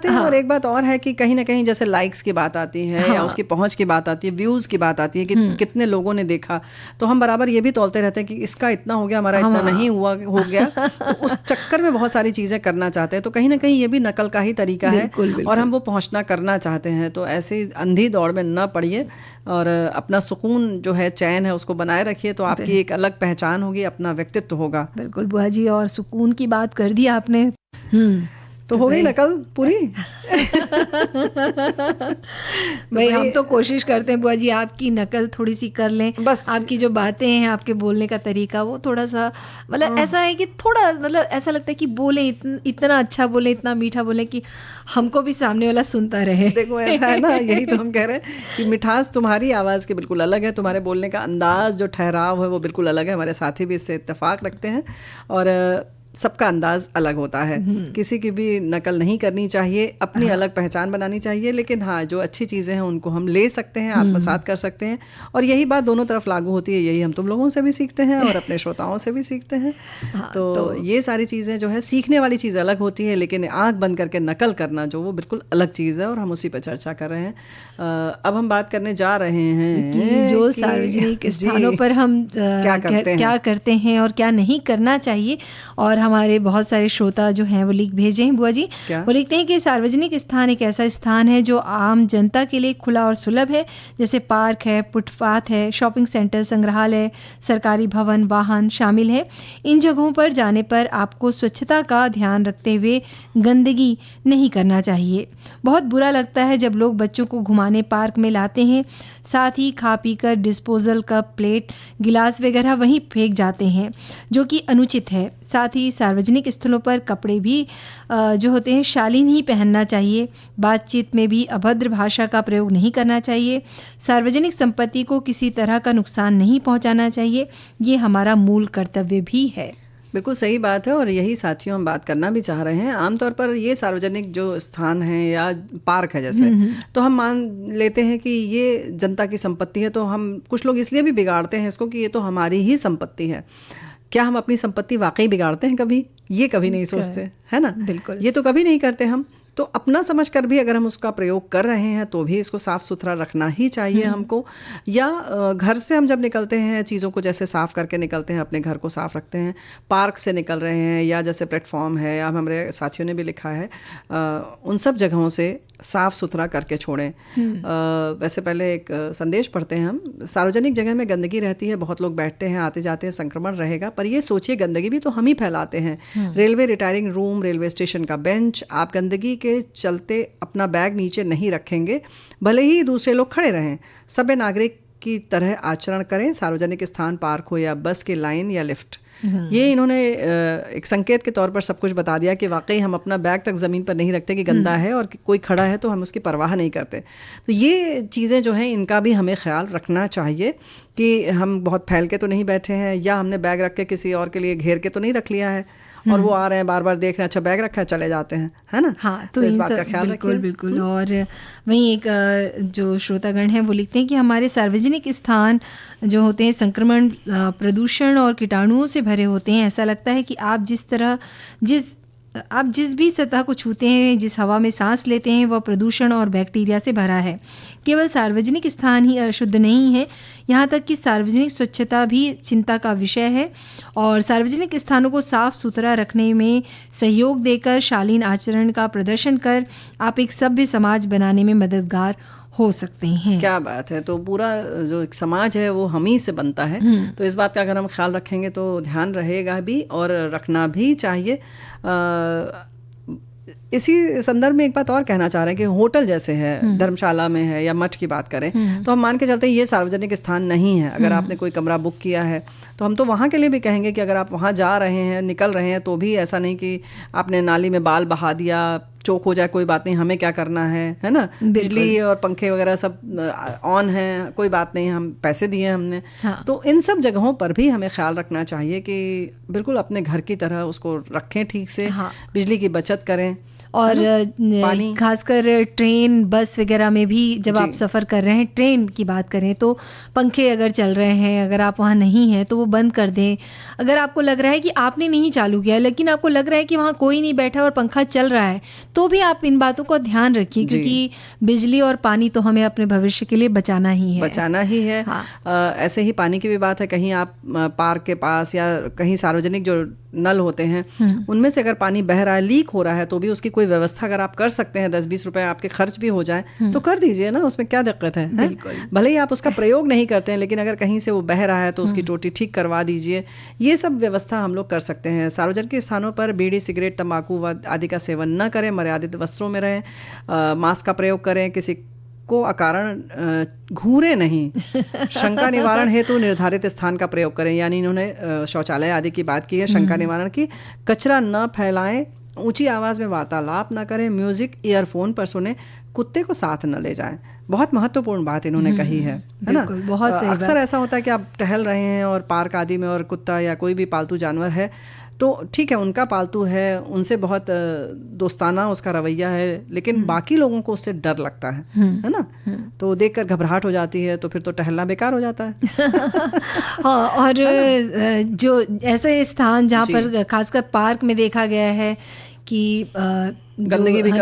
[SPEAKER 2] हाँ। और एक बात और है कि कहीं ना कहीं जैसे लाइक्स की बात आती है, हाँ। या उसकी पहुंच की बात आती है, व्यूज़ की बात आती है कि कितने लोगों ने देखा, तो हम बराबर ये भी तौलते रहते हैं कि इसका इतना हो गया, हमारा इतना नहीं हो गया। तो उस चक्कर में बहुत सारी चीज़ें करना चाहते हैं। तो कहीं ना कहीं ये भी नकल का ही तरीका है और हम वो पहुँचना करना चाहते हैं। तो ऐसे अंधी दौड़ में न पड़िए और अपना सुकून जो है, चैन है, उसको बनाए रखिए, तो आपकी एक अलग पहचान होगी, अपना व्यक्तित्व होगा।
[SPEAKER 1] बिल्कुल बुआ जी, और सुकून की बात कर दी आपने।
[SPEAKER 2] तो हो गई नकल पूरी।
[SPEAKER 1] भाई हम तो कोशिश करते हैं बुआ जी आपकी नकल थोड़ी सी कर लें, बस आपकी जो बातें हैं, आपके बोलने का तरीका, वो थोड़ा सा मतलब ऐसा है कि थोड़ा मतलब ऐसा लगता है कि बोले इतना अच्छा बोले, इतना मीठा बोले कि हमको भी सामने वाला सुनता रहे।
[SPEAKER 2] देखो ऐसा है ना, यही तो हम कह रहे हैं कि मिठास तुम्हारी आवाज़ की बिल्कुल अलग है, तुम्हारे बोलने का अंदाज, जो ठहराव है वो बिल्कुल अलग है। हमारे साथी भी इससे इत्तेफाक रखते हैं और सबका अंदाज अलग होता है। किसी की भी नकल नहीं करनी चाहिए, अपनी अलग पहचान बनानी चाहिए। लेकिन हाँ, जो अच्छी चीज़ें हैं उनको हम ले सकते हैं, आत्मसात कर सकते हैं, और यही बात दोनों तरफ लागू होती है। यही हम तुम लोगों से भी सीखते हैं और अपने श्रोताओं से भी सीखते हैं। हाँ, तो ये सारी चीज़ें जो है, सीखने वाली चीज़ अलग होती है, लेकिन आँख बंद करके नकल करना जो वो बिल्कुल अलग चीज़ है, और हम उसी पर चर्चा कर रहे हैं। अब हम बात करने जा रहे हैं
[SPEAKER 1] कि जो सार्वजनिक स्थानों पर हम क्या करते हैं और क्या नहीं करना चाहिए। और हमारे बहुत सारे श्रोता जो हैं वो लिख भेजे हैं बुआ जी। वो लिखते हैं कि सार्वजनिक स्थान एक ऐसा स्थान है जो आम जनता के लिए खुला और सुलभ है, जैसे पार्क है, फुटपाथ है, शॉपिंग सेंटर, संग्रहालय, सरकारी भवन, वाहन शामिल है। इन जगहों पर जाने पर आपको स्वच्छता का ध्यान रखते हुए गंदगी नहीं करना चाहिए। बहुत बुरा लगता है जब लोग बच्चों को घुमाने पार्क में लाते हैं, साथ ही खा पी कर डिस्पोजल कप, प्लेट, गिलास वगैरह वहीं फेंक जाते हैं, जो कि अनुचित है। साथ ही सार्वजनिक स्थलों पर कपड़े भी जो होते हैं शालीन ही पहनना चाहिए। बातचीत में भी अभद्र भाषा का प्रयोग नहीं करना चाहिए। सार्वजनिक संपत्ति को किसी तरह का नुकसान नहीं पहुंचाना चाहिए। ये हमारा मूल कर्तव्य भी है।
[SPEAKER 2] बिल्कुल सही बात है, और यही साथियों हम बात करना भी चाह रहे हैं। आमतौर पर ये सार्वजनिक जो स्थान है या पार्क है जैसे, तो हम मान लेते हैं कि ये जनता की संपत्ति है, तो हम कुछ लोग इसलिए भी बिगाड़ते हैं इसको कि ये तो हमारी ही संपत्ति है। क्या हम अपनी संपत्ति वाकई बिगाड़ते हैं कभी? ये कभी नहीं सोचते, है ना।
[SPEAKER 1] बिल्कुल,
[SPEAKER 2] ये तो कभी नहीं करते हम। तो अपना समझकर भी अगर हम उसका प्रयोग कर रहे हैं तो भी इसको साफ़ सुथरा रखना ही चाहिए हमको। या घर से हम जब निकलते हैं, चीज़ों को जैसे साफ़ करके निकलते हैं, अपने घर को साफ़ रखते हैं, पार्क से निकल रहे हैं या जैसे प्लेटफॉर्म है, या हमारे साथियों ने भी लिखा है, उन सब जगहों से साफ़ सुथरा करके छोड़ें। वैसे पहले एक संदेश पढ़ते हैं हम। सार्वजनिक जगह में गंदगी रहती है, बहुत लोग बैठते हैं, आते जाते हैं, संक्रमण रहेगा, पर ये सोचिए गंदगी भी तो हम ही फैलाते हैं। Railway retiring room, railway station का बेंच, आप गंदगी के चलते अपना बैग नीचे नहीं रखेंगे, भले ही दूसरे लोग खड़े रहें। सभ्य नागरिक की तरह आचरण करें, सार्वजनिक स्थान, पार्क हो या बस की लाइन या लिफ्ट। ये इन्होंने एक संकेत के तौर पर सब कुछ बता दिया कि वाकई हम अपना बैग तक ज़मीन पर नहीं रखते कि गंदा है, और कोई खड़ा है तो हम उसकी परवाह नहीं करते। तो ये चीज़ें जो हैं इनका भी हमें ख्याल रखना चाहिए कि हम बहुत फैल के तो नहीं बैठे हैं, या हमने बैग रख के किसी और के लिए घेर के तो नहीं रख लिया है और वो आ रहे हैं बार बार देख रहे हैं, अच्छा बैग रखा है चले जाते हैं, है ना।
[SPEAKER 1] हाँ, तो इस बात का ख्याल रखिए। बिल्कुल। और वहीं एक जो श्रोतागण हैं वो लिखते हैं कि हमारे सार्वजनिक स्थान जो होते हैं संक्रमण, प्रदूषण और कीटाणुओं से भरे होते हैं। ऐसा लगता है कि आप जिस भी सतह को छूते हैं, जिस हवा में सांस लेते हैं, वह प्रदूषण और बैक्टीरिया से भरा है। केवल सार्वजनिक स्थान ही अशुद्ध नहीं है, यहाँ तक कि सार्वजनिक स्वच्छता भी चिंता का विषय है। और सार्वजनिक स्थानों को साफ सुथरा रखने में सहयोग देकर, शालीन आचरण का प्रदर्शन कर आप एक सभ्य समाज बनाने में मददगार हो सकते हैं।
[SPEAKER 2] क्या बात है। तो पूरा जो एक समाज है वो हम ही से बनता है, तो इस बात का अगर हम ख्याल रखेंगे तो ध्यान रहेगा भी और रखना भी चाहिए। इसी संदर्भ में एक बात और कहना चाह रहे हैं कि होटल जैसे है, धर्मशाला में है या मठ की बात करें तो हम मान के चलते हैं ये सार्वजनिक स्थान नहीं है। अगर आपने कोई कमरा बुक किया है तो हम तो वहाँ के लिए भी कहेंगे कि अगर आप वहाँ जा रहे हैं, निकल रहे हैं, तो भी ऐसा नहीं कि आपने नाली में बाल बहा दिया, चौक हो जाए कोई बात नहीं, हमें क्या करना है ना। बिजली और पंखे वगैरह सब ऑन है, कोई बात नहीं, हम पैसे दिए हमने। हाँ। तो इन सब जगहों पर भी हमें ख्याल रखना चाहिए कि बिल्कुल अपने घर की तरह उसको रखें ठीक से। हाँ। बिजली की बचत करें।
[SPEAKER 1] और खासकर ट्रेन, बस वगैरह में भी जब आप सफ़र कर रहे हैं, ट्रेन की बात करें तो पंखे अगर चल रहे हैं, अगर आप वहाँ नहीं हैं तो वो बंद कर दें। अगर आपको लग रहा है कि आपने नहीं चालू किया लेकिन आपको लग रहा है कि वहाँ कोई नहीं बैठा और पंखा चल रहा है, तो भी आप इन बातों का ध्यान रखिए, क्योंकि बिजली और पानी तो हमें अपने भविष्य के लिए बचाना ही है। हाँ।
[SPEAKER 2] ऐसे ही पानी की भी बात है, कहीं आप पार्क के पास या कहीं सार्वजनिक जो नल होते हैं उनमें से अगर पानी बह रहा है, लीक हो रहा है, तो भी उसकी कोई व्यवस्था अगर आप कर सकते हैं, 10-20 रुपए आपके खर्च भी हो जाए तो कर दीजिए ना, उसमें क्या दिक्कत है। भले ही आप उसका प्रयोग नहीं करते हैं, लेकिन अगर कहीं से वो बह रहा है तो उसकी टोटी ठीक करवा दीजिए। ये सब व्यवस्था हम लोग कर सकते हैं। सार्वजनिक स्थानों पर बीड़ी, सिगरेट, तंबाकू आदि का सेवन न करें, मर्यादित वस्त्रों में रहें, मास्क का प्रयोग करें, किसी को अकारण घूरे नहीं, शंका निवारण हेतु निर्धारित स्थान का प्रयोग करें। यानी इन्होंने शौचालय आदि की बात की है, शंका निवारण की। कचरा न फैलाएं, ऊंची आवाज़ में वार्तालाप न करें, म्यूजिक ईयरफोन पर सुने, कुत्ते को साथ न ले जाएं। बहुत महत्वपूर्ण बात इन्होंने कही है ना।
[SPEAKER 1] बहुत सही।
[SPEAKER 2] अक्सर ऐसा होता है कि आप टहल रहे हैं और पार्क आदि में और कुत्ता या कोई भी पालतू जानवर है, तो ठीक है उनका पालतू है, उनसे बहुत दोस्ताना उसका रवैया है, लेकिन बाकी लोगों को उससे डर लगता है ना। तो देखकर घबराहट हो जाती है, तो फिर तो टहलना बेकार हो जाता है।
[SPEAKER 1] हाँ, और जो ऐसे स्थान जहाँ पर खासकर पार्क में देखा गया है कि गंदगी भी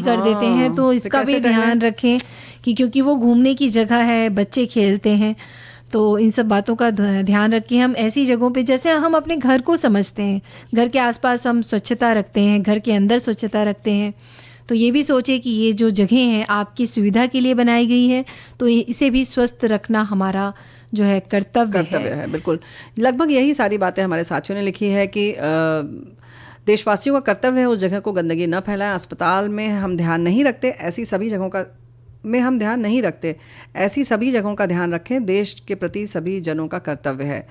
[SPEAKER 1] कर देते हैं, तो इसका भी ध्यान रखें कि क्योंकि वो घूमने की जगह है, बच्चे खेलते हैं, तो इन सब बातों का ध्यान रखें। हम ऐसी जगहों पे, जैसे हम अपने घर को समझते हैं, घर के आसपास हम स्वच्छता रखते हैं, घर के अंदर स्वच्छता रखते हैं, तो ये भी सोचें कि ये जो जगह हैं आपकी सुविधा के लिए बनाई गई है, तो इसे भी स्वस्थ रखना हमारा जो है कर्तव्य है।
[SPEAKER 2] बिल्कुल, लगभग यही सारी बातें हमारे साथियों ने लिखी है कि देशवासियों का कर्तव्य है उस जगह को गंदगी न फैलाएं। अस्पताल में हम ध्यान नहीं रखते, ऐसी सभी जगहों का ऐसी सभी जगहों का ध्यान रखें, देश के प्रति सभी जनों का कर्तव्य है।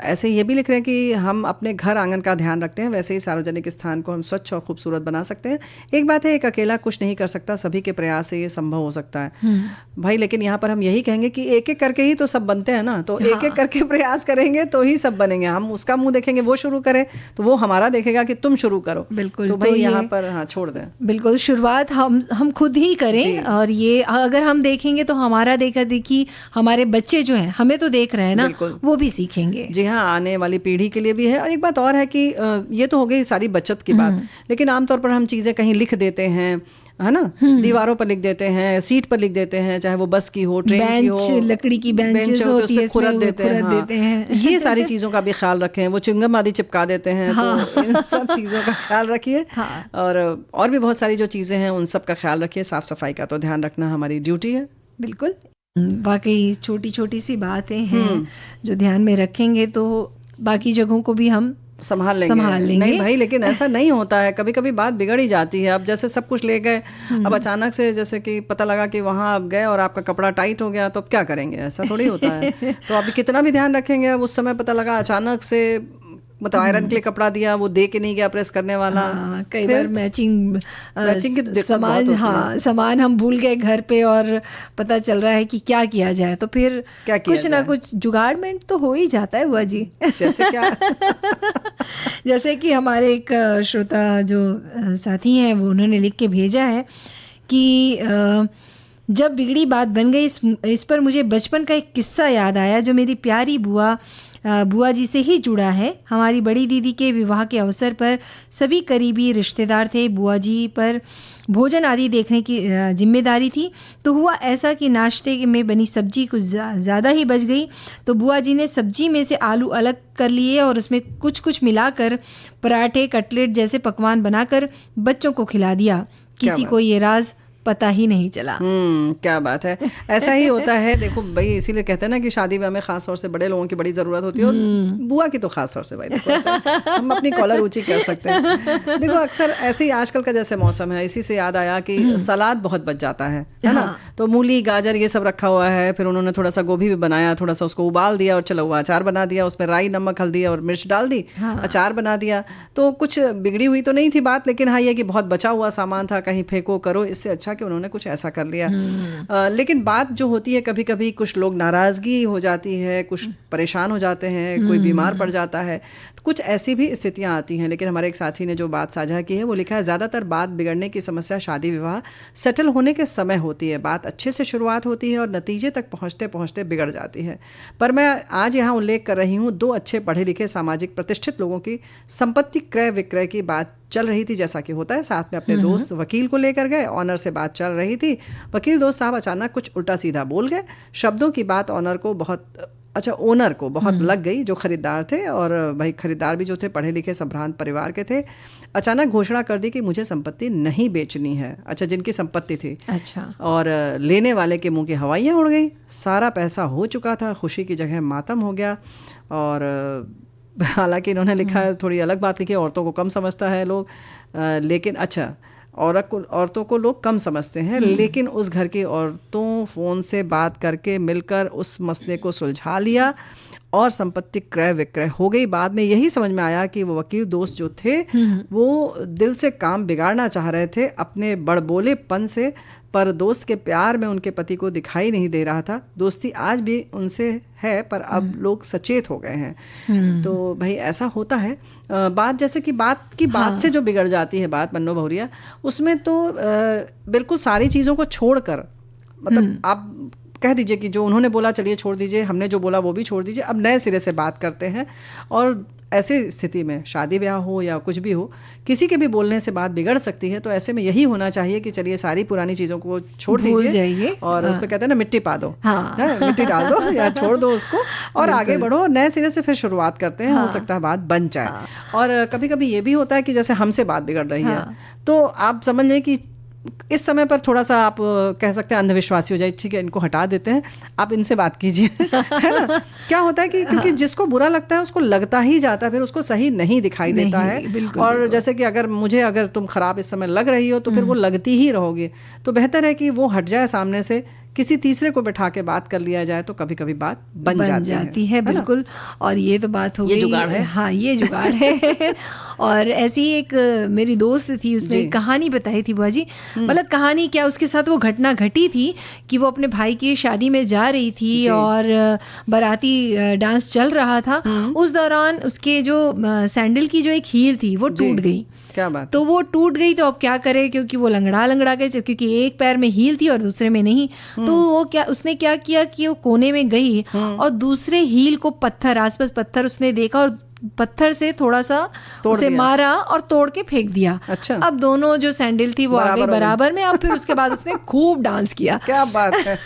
[SPEAKER 2] ऐसे ये भी लिख रहे हैं कि हम अपने घर आंगन का ध्यान रखते हैं, वैसे ही सार्वजनिक स्थान को हम स्वच्छ और खूबसूरत बना सकते हैं। एक बात है, एक अकेला कुछ नहीं कर सकता, सभी के प्रयास से ये संभव हो सकता है भाई। लेकिन यहाँ पर हम यही कहेंगे कि एक एक करके ही तो सब बनते हैं ना, तो एक एक करके प्रयास करेंगे तो ही सब बनेंगे। हम उसका मुंह देखेंगे, वो शुरू करे तो वो हमारा देखेगा कि तुम शुरू करो।
[SPEAKER 1] बिल्कुल,
[SPEAKER 2] तो भाई यहाँ पर छोड़ दें।
[SPEAKER 1] बिल्कुल, शुरुआत हम खुद ही करें। और ये अगर हम देखेंगे तो हमारा देखा देखी हमारे बच्चे जो हैं, हमें तो देख रहे हैं ना, वो भी सीखेंगे।
[SPEAKER 2] जी हाँ, आने वाली पीढ़ी के लिए भी है। और एक बात और है कि ये तो हो गई सारी बचत की बात, लेकिन आमतौर पर हम चीज़ें कहीं लिख देते हैं, है ना, दीवारों पर लिख देते हैं, सीट पर लिख देते हैं, चाहे वो बस की हो, ट्रेन की हो,
[SPEAKER 1] लकड़ी की बेंचेस होती है,
[SPEAKER 2] खुरद देते हैं। ये सारी चीज़ों का भी ख्याल रखें। वो च्युइंगम आदि चिपका देते हैं, तो इन सब चीज़ों का ख्याल रखिए। और भी बहुत सारी जो चीज़ें हैं उन सब का ख्याल रखिए। साफ सफाई का तो ध्यान रखना हमारी ड्यूटी है।
[SPEAKER 1] बिल्कुल, वाकई छोटी छोटी सी बातें हैं जो ध्यान में रखेंगे तो बाकी जगहों को भी हम
[SPEAKER 2] संभाल लेंगे। नहीं भाई, लेकिन ऐसा नहीं होता है, कभी कभी बात बिगड़ ही जाती है। अब जैसे सब कुछ ले गए, अब अचानक से जैसे कि पता लगा कि वहाँ आप गए और आपका कपड़ा टाइट हो गया, तो अब क्या करेंगे? ऐसा थोड़ी होता है। तो आप कितना भी ध्यान रखेंगे, अब उस समय पता लगा अचानक से मतलब आयरन के लिए कपड़ा दिया, वो दे के नहीं गया प्रेस करने वाला।
[SPEAKER 1] कई बार मैचिंग
[SPEAKER 2] की
[SPEAKER 1] सामान, सामान हम भूल गए घर पे और पता चल रहा है कि क्या किया जाए, तो फिर क्या कुछ ना कुछ जुगाड़मेंट तो हो ही जाता है बुआ जी।
[SPEAKER 2] जैसे क्या?
[SPEAKER 1] जैसे कि हमारे एक श्रोता जो साथी हैं, वो उन्होंने लिख के भेजा है कि जब बिगड़ी बात बन गई, इस पर मुझे बचपन का एक किस्सा याद आया जो मेरी प्यारी बुआ जी से ही जुड़ा है। हमारी बड़ी दीदी के विवाह के अवसर पर सभी करीबी रिश्तेदार थे। बुआ जी पर भोजन आदि देखने की जिम्मेदारी थी। तो हुआ ऐसा कि नाश्ते में बनी सब्जी कुछ ज़्यादा ही बच गई, तो बुआ जी ने सब्जी में से आलू अलग कर लिए और उसमें कुछ मिलाकर पराठे, कटलेट जैसे पकवान बनाकर बच्चों को खिला दिया। किसी को ये राज पता ही नहीं चला।
[SPEAKER 2] क्या बात है, ऐसा ही होता है। देखो भाई, इसीलिए कहते हैं ना कि शादी ब्याह में खास तौर से बड़े लोगों की बड़ी ज़रूरत होती है, और बुआ की तो खास तौर से भाई देखो हम अपनी कॉलर ऊंची कर सकते हैं। देखो अक्सर ऐसे ही आजकल का जैसे मौसम है, इसी से याद आया कि सलाद बहुत बच जाता है ना। तो मूली, गाजर ये सब रखा हुआ है, फिर उन्होंने थोड़ा सा गोभी भी बनाया, थोड़ा सा उसको उबाल दिया और चला हुआ अचार बना दिया, उसमें राई, नमक, हल्दी और मिर्च डाल दी, अचार बना दिया। तो कुछ बिगड़ी हुई तो नहीं थी बात, लेकिन हाँ ये कि बहुत बचा हुआ सामान था, कहीं फेंको करो, इससे अच्छा कि उन्होंने कुछ ऐसा कर लिया। लेकिन बात जो होती है, कभी कभी कुछ लोग नाराजगी हो जाती है, कुछ परेशान हो जाते हैं, कोई बीमार पड़ जाता है, कुछ ऐसी भी स्थितियां आती हैं। लेकिन हमारे एक साथी ने जो बात साझा की है, वो लिखा है ज़्यादातर बात बिगड़ने की समस्या शादी विवाह सेटल होने के समय होती है। बात अच्छे से शुरुआत होती है और नतीजे तक पहुँचते पहुँचते बिगड़ जाती है। पर मैं आज यहाँ उल्लेख कर रही हूँ 2 अच्छे पढ़े लिखे सामाजिक प्रतिष्ठित लोगों की संपत्ति क्रय विक्रय की बात चल रही थी, जैसा कि होता है। साथ में अपने दोस्त वकील को लेकर गए, ऑनर से बात चल रही थी। वकील दोस्त साहब अचानक कुछ उल्टा सीधा बोल गए। शब्दों की बात ओनर को बहुत लग गई, जो खरीदार थे। और भाई खरीदार भी जो थे पढ़े लिखे संभ्रांत परिवार के थे। अचानक घोषणा कर दी कि मुझे संपत्ति नहीं बेचनी है। अच्छा, जिनकी संपत्ति थी।
[SPEAKER 1] अच्छा।
[SPEAKER 2] और लेने वाले के मुंह की हवाइयाँ उड़ गई। सारा पैसा हो चुका था, खुशी की जगह मातम हो गया। और हालांकि इन्होंने लिखा है, थोड़ी अलग बात लिखी है, औरतों को कम समझता है लोग, लेकिन अच्छा औरतों को लोग कम समझते हैं, लेकिन उस घर की औरतों फ़ोन से बात करके मिलकर उस मसले को सुलझा लिया और संपत्ति क्रय विक्रय हो गई। बाद में यही समझ में आया कि वो वकील दोस्त जो थे वो दिल से काम बिगाड़ना चाह रहे थे अपने बड़बोलेपन से, पर दोस्त के प्यार में उनके पति को दिखाई नहीं दे रहा था। दोस्ती आज भी उनसे है, पर अब लोग सचेत हो गए हैं। तो भाई ऐसा होता है। बात जैसे कि बात से जो बिगड़ जाती है बात, मन्नो बहुरिया, उसमें तो बिल्कुल सारी चीज़ों को छोड़कर, मतलब आप कह दीजिए कि जो उन्होंने बोला चलिए छोड़ दीजिए, हमने जो बोला वो भी छोड़ दीजिए, अब नए सिरे से बात करते हैं। और ऐसे स्थिति में शादी ब्याह हो या कुछ भी हो, किसी के भी बोलने से बात बिगड़ सकती है। तो ऐसे में यही होना चाहिए कि चलिए सारी पुरानी चीज़ों को छोड़ दीजिए और उस पर कहते हैं ना, मिट्टी पा दो, मिट्टी डाल दो या छोड़ दो उसको, और आगे बढ़ो, नए सिरे से फिर शुरुआत करते हैं। हो सकता है बात बन जाए। और कभी कभी ये भी होता है कि जैसे हमसे बात बिगड़ रही है, तो आप समझ लें कि इस समय पर थोड़ा सा आप कह सकते हैं अंधविश्वासी हो जाए, ठीक है इनको हटा देते हैं, आप इनसे बात कीजिए, है ना। क्या होता है कि क्योंकि जिसको बुरा लगता है उसको लगता ही जाता है, फिर उसको सही नहीं दिखाई देता है। और जैसे कि अगर तुम खराब इस समय लग रही हो, तो फिर वो लगती ही रहोगी। तो बेहतर है कि वो हट जाए सामने से, किसी तीसरे को बिठा के बात कर लिया जाए, तो कभी कभी बात बन जाती है।
[SPEAKER 1] बिल्कुल। और ये तो बात हो गई, ये जुगाड़ है। हाँ, ये जुगाड़ है। और ऐसी एक मेरी दोस्त थी, उसने एक कहानी बताई थी बुआ जी। मतलब कहानी क्या, उसके साथ वो घटना घटी थी कि वो अपने भाई की शादी में जा रही थी और बाराती डांस चल रहा था। उस दौरान उसके जो सैंडल की जो एक हील थी वो टूट गई।
[SPEAKER 2] क्या बात।
[SPEAKER 1] तो वो टूट गई, तो अब क्या करे, क्योंकि वो लंगड़ा गए, क्योंकि एक पैर में हील थी और दूसरे में नहीं। तो उसने क्या किया कि वो कोने में गई और दूसरे हील को आसपास पत्थर उसने देखा और पत्थर से थोड़ा सा उसे मारा और तोड़ के फेंक दिया।
[SPEAKER 2] अच्छा।
[SPEAKER 1] अब दोनों जो सैंडल थी वो आ गई बराबर में। अब फिर उसके बाद उसने खूब डांस किया।
[SPEAKER 2] क्या बात है।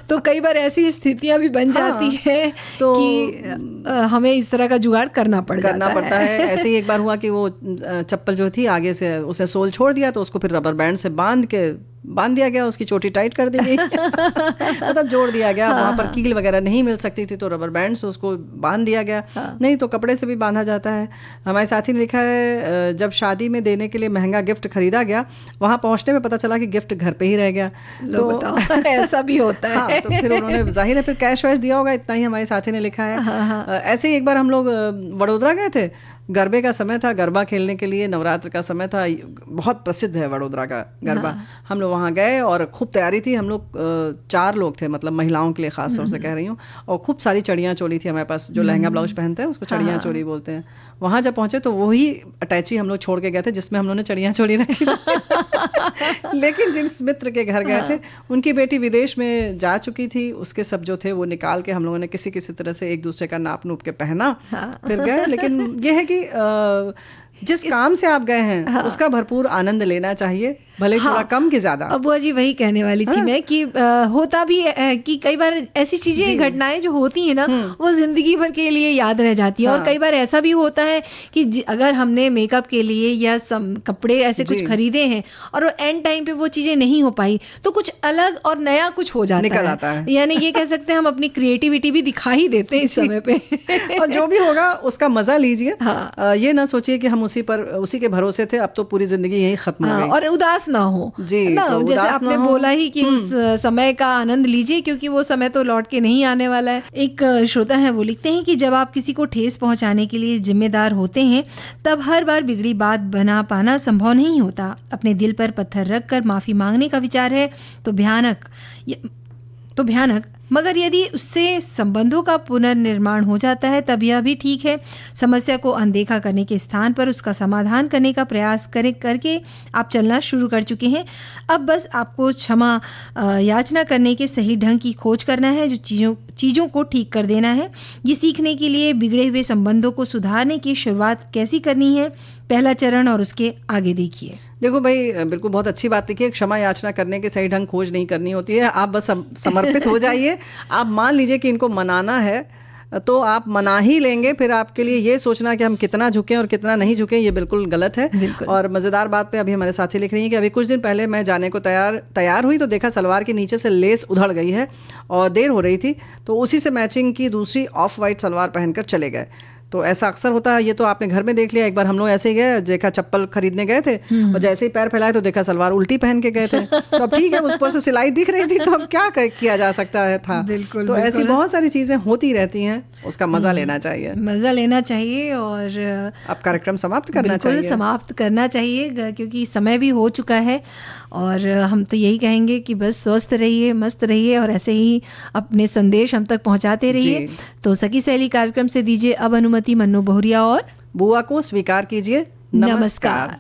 [SPEAKER 1] तो कई बार ऐसी स्थितियां भी बन जाती है तो कि हमें इस तरह का जुगाड़ करना पड़ता है।
[SPEAKER 2] ऐसे ही एक बार हुआ कि वो चप्पल जो थी आगे से उसने सोल छोड़ दिया, तो उसको फिर रबर बैंड से बांध के बांध दिया गया, उसकी चोटी टाइट कर दी गई मतलब जोड़ दिया गया। वहाँ पर कील वगैरह नहीं मिल सकती थी तो रबर बैंड से उसको बांध दिया गया। नहीं तो कपड़े से भी बांधा जाता है। हमारे साथी ने लिखा है जब शादी में देने के लिए महंगा गिफ्ट खरीदा गया, वहाँ पहुँचने में पता चला कि गिफ्ट घर पे ही रह गया।
[SPEAKER 1] तो ऐसा भी होता है।
[SPEAKER 2] हाँ, तो फिर उन्होंने जाहिर है फिर कैश वैश दिया होगा, इतना ही हमारे साथी ने लिखा है। ऐसे ही एक बार हम लोग वडोदरा गए थे, गरबे का समय था, गरबा खेलने के लिए, नवरात्र का समय था, बहुत प्रसिद्ध है वडोदरा का गरबा। हम लोग वहाँ गए और खूब तैयारी थी। हम लोग 4 लोग थे, मतलब महिलाओं के लिए खास तौर से कह रही हूँ, और खूब सारी चड़ियाँ चोली थी हमारे पास। जो लहंगा ब्लाउज पहनते हैं उसको चड़ियाँ चोली बोलते हैं। वहाँ जब पहुँचे तो वही अटैची हम लोग छोड़ के गए थे जिसमें हम लोगों ने चड़ियाँ चोली रखी लेकिन जिस मित्र के घर गए थे उनकी बेटी विदेश में जा चुकी थी, उसके सब जो थे वो निकाल के हम लोगों ने किसी किसी तरह से एक दूसरे का नाप नूप के पहना, फिर गए। लेकिन ये है कि जिस काम से आप गए हैं उसका भरपूर आनंद लेना चाहिए, भले थोड़ा कम कि ज्यादा।
[SPEAKER 1] अब बुआ जी वही कहने वाली थी मैं कि होता भी है कि कई बार ऐसी चीजें घटनाएं जो होती है ना वो जिंदगी भर के लिए याद रह जाती है। और कई बार ऐसा भी होता है कि अगर हमने मेकअप के लिए या कपड़े ऐसे कुछ खरीदे हैं और एंड टाइम पे वो चीजें नहीं हो पाई तो कुछ अलग और नया कुछ हो जाता है। यानी ये कह सकते हैं हम अपनी क्रिएटिविटी भी दिखा ही देते हैं इस समय पे
[SPEAKER 2] और जो भी होगा उसका मजा लीजिए। ये ना सोचिए कि हम उसी के भरोसे थे, अब तो पूरी जिंदगी यही खत्म हो गई,
[SPEAKER 1] और उदास ना हो
[SPEAKER 2] जी
[SPEAKER 1] ना,
[SPEAKER 2] तो
[SPEAKER 1] जैसे आपने बोला ही कि उस समय का आनंद लीजिए क्योंकि वो समय तो लौट के नहीं आने वाला है। एक श्रोता है वो लिखते हैं कि जब आप किसी को ठेस पहुंचाने के लिए जिम्मेदार होते हैं तब हर बार बिगड़ी बात बना पाना संभव नहीं होता। अपने दिल पर पत्थर रख कर माफी मांगने का विचार है तो भयानक, मगर यदि उससे संबंधों का पुनर्निर्माण हो जाता है तब यह भी ठीक है। समस्या को अनदेखा करने के स्थान पर उसका समाधान करने का प्रयास करके आप चलना शुरू कर चुके हैं। अब बस आपको क्षमा याचना करने के सही ढंग की खोज करना है, जो चीज़ों को ठीक कर देना है। ये सीखने के लिए बिगड़े हुए संबंधों को सुधारने की शुरुआत कैसी करनी है, पहला चरण और उसके आगे देखिए।
[SPEAKER 2] देखो भाई, बिल्कुल बहुत अच्छी बात है कि क्षमा याचना करने के सही ढंग खोज नहीं करनी होती है। आप बस समर्पित हो जाइए। आप मान लीजिए कि इनको मनाना है तो आप मना ही लेंगे। फिर आपके लिए ये सोचना कि हम कितना झुकें और कितना नहीं झुकें, ये बिल्कुल गलत है। और मज़ेदार बात पे अभी हमारे साथी लिख रही हैं कि अभी कुछ दिन पहले मैं जाने को तैयार हुई तो देखा सलवार के नीचे से लेस उधड़ गई है और देर हो रही थी, तो उसी से मैचिंग की दूसरी ऑफ वाइट सलवार पहनकर चले गए। तो ऐसा अक्सर होता है, ये तो आपने घर में देख लिया। एक बार हम लोग ऐसे ही गए, देखा चप्पल खरीदने गए थे और जैसे ही पैर फैलाए तो देखा सलवार उल्टी पहन के गए थे। तो अब ठीक है, उस पर से सिलाई दिख रही थी तो अब क्या किया जा सकता है था। तो ऐसी बहुत सारी चीजें होती रहती हैं, उसका मजा लेना चाहिए और अब कार्यक्रम समाप्त करना चाहिए क्योंकि समय भी हो चुका है। और हम तो यही कहेंगे कि बस स्वस्थ रहिए, मस्त रहिए और ऐसे ही अपने संदेश हम तक पहुंचाते रहिए। तो सखी सहेली कार्यक्रम से दीजिए अब अनुमति मन्नू बहुरिया और बुआ को स्वीकार कीजिए। नमस्कार।